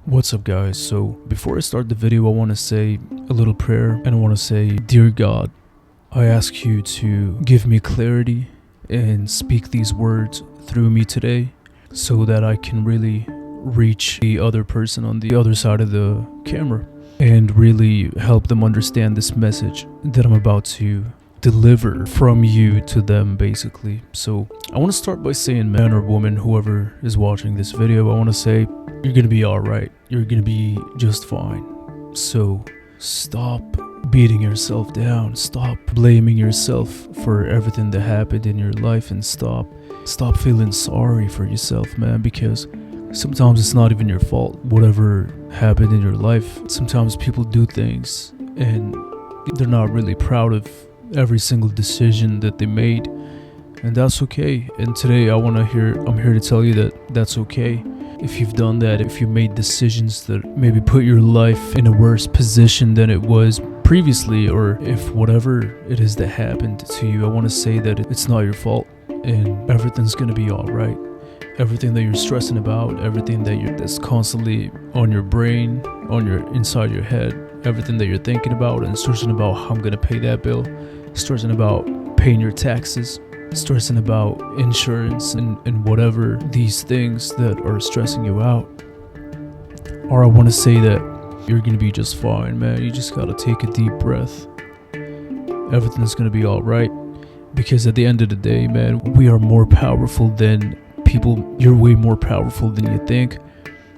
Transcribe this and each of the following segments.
What's up, guys? So before I start the video, I want to say a little prayer, and I want to say, dear God, I ask you to give me clarity and speak these words through me today so that I can really reach the other person on the other side of the camera and really help them understand this message that I'm about to deliver from you to them, basically. So I want to start by saying, man or woman, whoever is watching this video, I want to say you're gonna be all right. You're gonna be just fine. So stop beating yourself down. Stop blaming yourself for everything that happened in your life, and stop feeling sorry for yourself, man, because sometimes it's not even your fault, whatever happened in your life. Sometimes people do things and they're not really proud of every single decision that they made, and that's okay. And today I'm here to tell you that that's okay. If you've done that, if you made decisions that maybe put your life in a worse position than it was previously, or if whatever it is that happened to you, I want to say that it's not your fault and everything's gonna be all right. Everything that you're stressing about, everything that's constantly on your brain, inside your head, everything that you're thinking about and stressing about how I'm gonna pay that bill, stressing about paying your taxes, stressing about insurance and whatever these things that are stressing you out. Or I want to say that you're gonna be just fine, man. You just gotta take a deep breath. Everything's gonna be all right, because at the end of the day, man, we are more powerful than people. You're way more powerful than you think.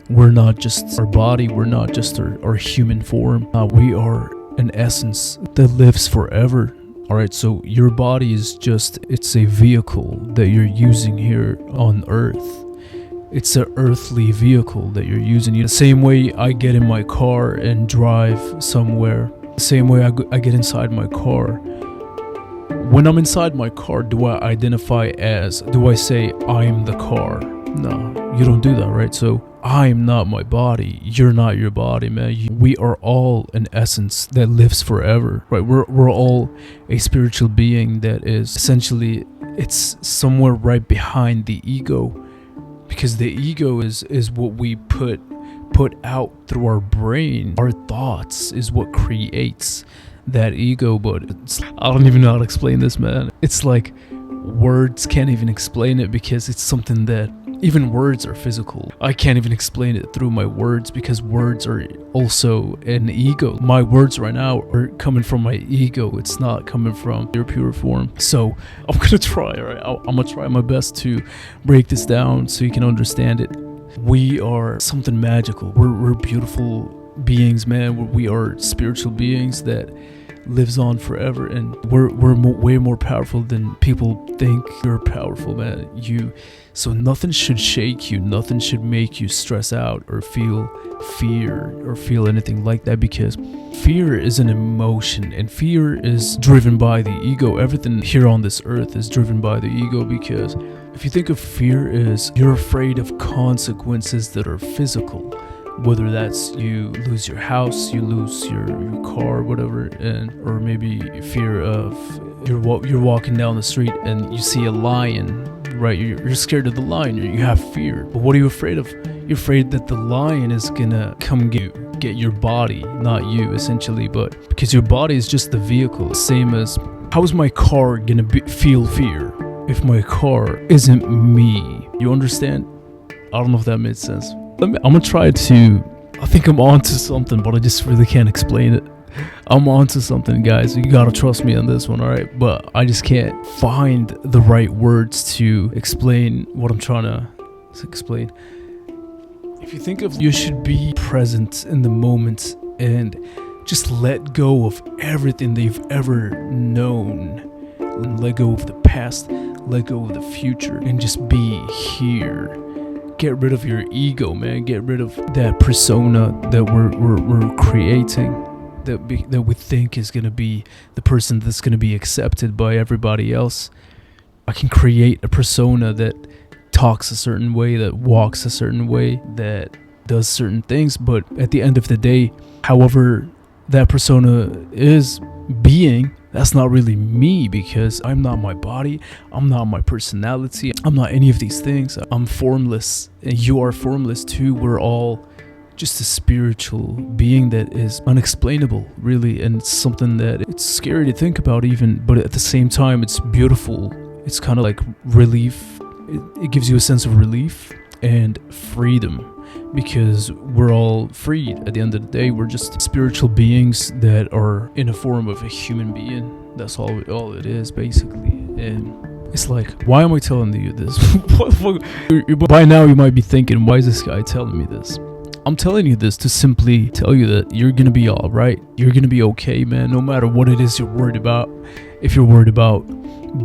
We're not just our body, we're not just our human form. We are an essence that lives forever. Alright, so your body is it's a vehicle that you're using here on Earth. It's an earthly vehicle that you're using. The same way I get in my car and drive somewhere, the same way I get inside my car. When I'm inside my car, do I say I'm the car? No, you don't do that, right? So I'm not my body. You're not your body, man. We are all an essence that lives forever, right? We're all a spiritual being that is essentially, it's somewhere right behind the ego, because the ego is what we put out through our brain. Our thoughts is what creates that ego, but I don't even know how to explain this, man. It's like words can't even explain it, because it's something that even words are physical. I can't even explain it through my words, because words are also an ego. My words right now are coming from my ego. It's not coming from your pure form. So I'm gonna try, all right? I'm gonna try my best to break this down so you can understand it. We are something magical. We're beautiful beings, man. We are spiritual beings that lives on forever, and we're way more powerful than people think. You're powerful, man. So nothing should shake you, nothing should make you stress out or feel fear or feel anything like that, because fear is an emotion, and fear is driven by the ego. Everything here on this earth is driven by the ego, because if you think of fear as you're afraid of consequences that are physical, whether that's you lose your house, you lose your car, whatever, or maybe fear of you're walking down the street and you see a lion, right? You're scared of the lion, you have fear. But what are you afraid of? You're afraid that the lion is gonna come get your body, not you, essentially. But because your body is just the vehicle, same as how is my car gonna feel fear if my car isn't me? You understand? I don't know if that made sense. I'm gonna try to, I think I'm onto something, but I just really can't explain it. I'm onto something, guys. You gotta trust me on this one, alright? But I just can't find the right words to explain what I'm trying to explain. If you think of, you should be present in the moment and just let go of everything that you've ever known. Let go of the past, let go of the future, and just be here. Get rid of your ego, man. Get rid of that persona that we're creating, that we think is gonna be the person that's gonna be accepted by everybody else. I can create a persona that talks a certain way, that walks a certain way, that does certain things, but at the end of the day, however that persona is being, that's not really me, because I'm not my body, I'm not my personality, I'm not any of these things. I'm formless, and you are formless too. We're all just a spiritual being that is unexplainable, really, and it's something that it's scary to think about even, but at the same time it's beautiful. It's kind of like relief. It gives you a sense of relief and freedom, because we're all freed at the end of the day. We're just spiritual beings that are in a form of a human being. That's all it is, basically. And it's like, why am I telling you this? By now you might be thinking, why is this guy telling me this? I'm telling you this to simply tell you that you're gonna be alright. You're gonna be okay, man, no matter what it is you're worried about. If you're worried about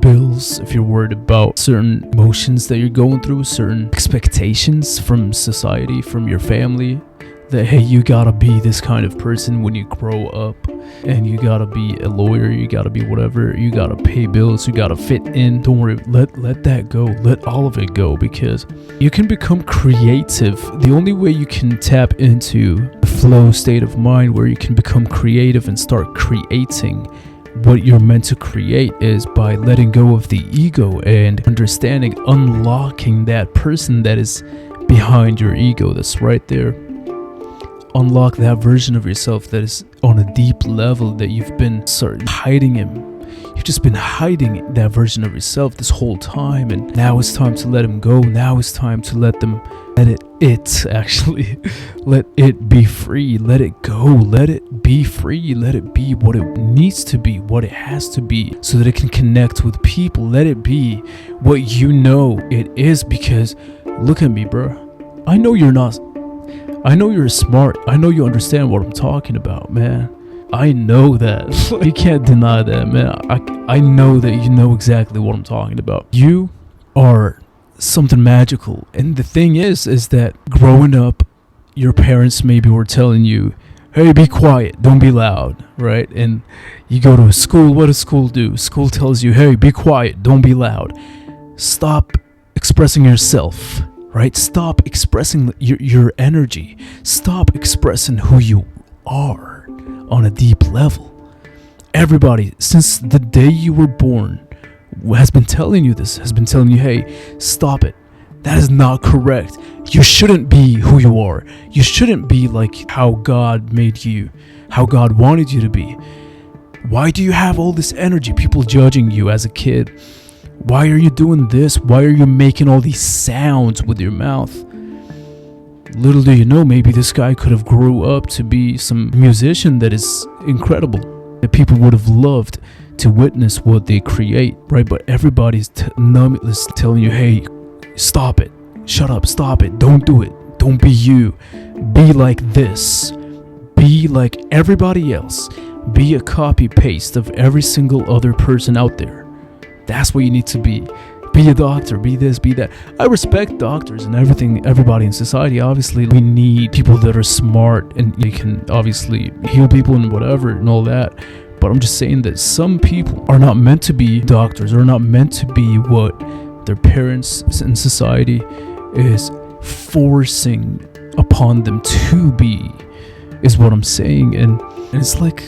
bills, if you're worried about certain emotions that you're going through, certain expectations from society, from your family, that hey, you gotta be this kind of person when you grow up, and you gotta be a lawyer, you gotta be whatever, you gotta pay bills, you gotta fit in. Don't worry, let that go, let all of it go, because you can become creative. The only way you can tap into the flow state of mind where you can become creative and start creating what you're meant to create is by letting go of the ego and understanding, unlocking that person that is behind your ego, that's right there. Unlock that version of yourself that is on a deep level that you've been hiding him. You've just been hiding that version of yourself this whole time, and now it's time to let him go. Now it's time to let it be free. Let it go. Let it be free. Let it be what it needs to be, what it has to be, so that it can connect with people. Let it be what you know it is, because look at me, bro. I know you're not. I know you're smart. I know you understand what I'm talking about, man. I know that. You can't deny that, man. I know that you know exactly what I'm talking about. You are something magical. And the thing is that growing up, your parents maybe were telling you, hey, be quiet, don't be loud, right? And you go to a school, what does school do? School tells you, hey, be quiet, don't be loud. Stop expressing yourself, right? Stop expressing your energy. Stop expressing who you are on a deep level. Everybody, since the day you were born, has been telling you this, has been telling you, hey, stop it. That is not correct. You shouldn't be who you are. You shouldn't be like how God made you, how God wanted you to be. Why do you have all this energy? People judging you as a kid. Why are you doing this? Why are you making all these sounds with your mouth? Little do you know, maybe this guy could have grew up to be some musician that is incredible, that people would have loved to witness what they create, right? But everybody's numbness telling you, hey, stop it, shut up, stop it, don't do it, don't be you, be like this, be like everybody else, be a copy paste of every single other person out there. That's what you need to be. Be a doctor, be this, be that. I respect doctors and everybody in society. Obviously, we need people that are smart and they can obviously heal people and whatever and all that. But I'm just saying that some people are not meant to be doctors, or not meant to be what their parents in society is forcing upon them to be, is what I'm saying. And it's like,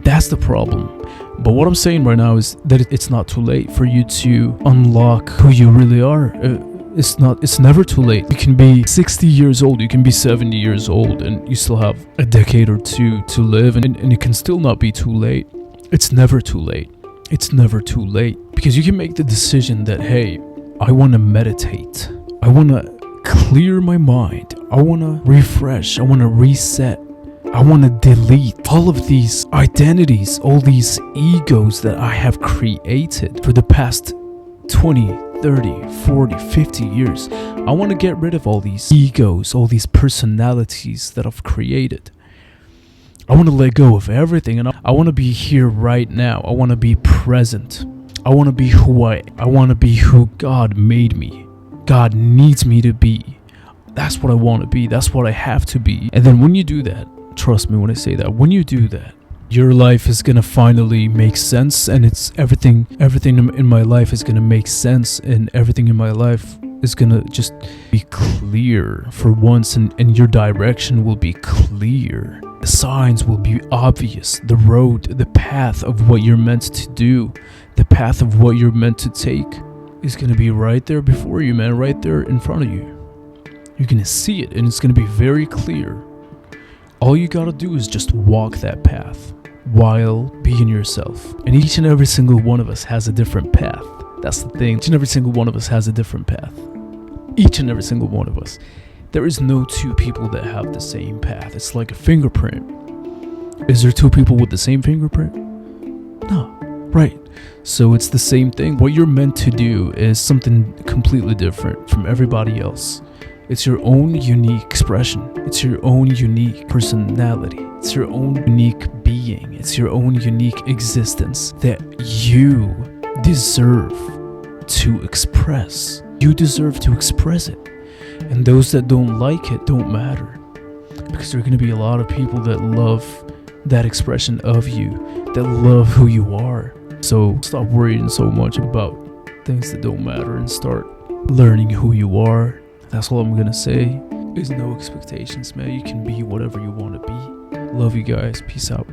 that's the problem. But what I'm saying right now is that it's not too late for you to unlock who you really are. It's never too late. You can be 60 years old, you can be 70 years old, and you still have a decade or two to live, and it can still not be too late. It's never too late. It's never too late, because you can make the decision that, hey, I want to meditate. I want to clear my mind. I want to refresh. I want to reset. I want to delete all of these identities, all these egos that I have created for the past 20, 30, 40, 50 years. I want to get rid of all these egos, all these personalities that I've created. I want to let go of everything, and I want to be here right now. I want to be present. I want to be who I want to be who God made me. God needs me to be. That's what I want to be. That's what I have to be. And then when you do that, trust me when I say that, when you do that, your life is gonna finally make sense, and it's everything in my life is gonna make sense, and everything in my life is gonna just be clear for once, and your direction will be clear. The signs will be obvious. The road, the path of what you're meant to do, the path of what you're meant to take is gonna be right there before you, man, right there in front of you. You're gonna see it, and it's gonna be very clear. All you gotta do is just walk that path while being yourself. And each and every single one of us has a different path. That's the thing. Each and every single one of us has a different path. Each and every single one of us. There is no two people that have the same path. It's like a fingerprint. Is there two people with the same fingerprint? No. Right. So it's the same thing. What you're meant to do is something completely different from everybody else. It's your own unique expression. It's your own unique personality. It's your own unique being. It's your own unique existence that you deserve to express. You deserve to express it. And those that don't like it don't matter. Because there are going to be a lot of people that love that expression of you, that love who you are. So stop worrying so much about things that don't matter and start learning who you are. That's all I'm gonna say. There's no expectations, man. You can be whatever you want to be. Love you guys. Peace out.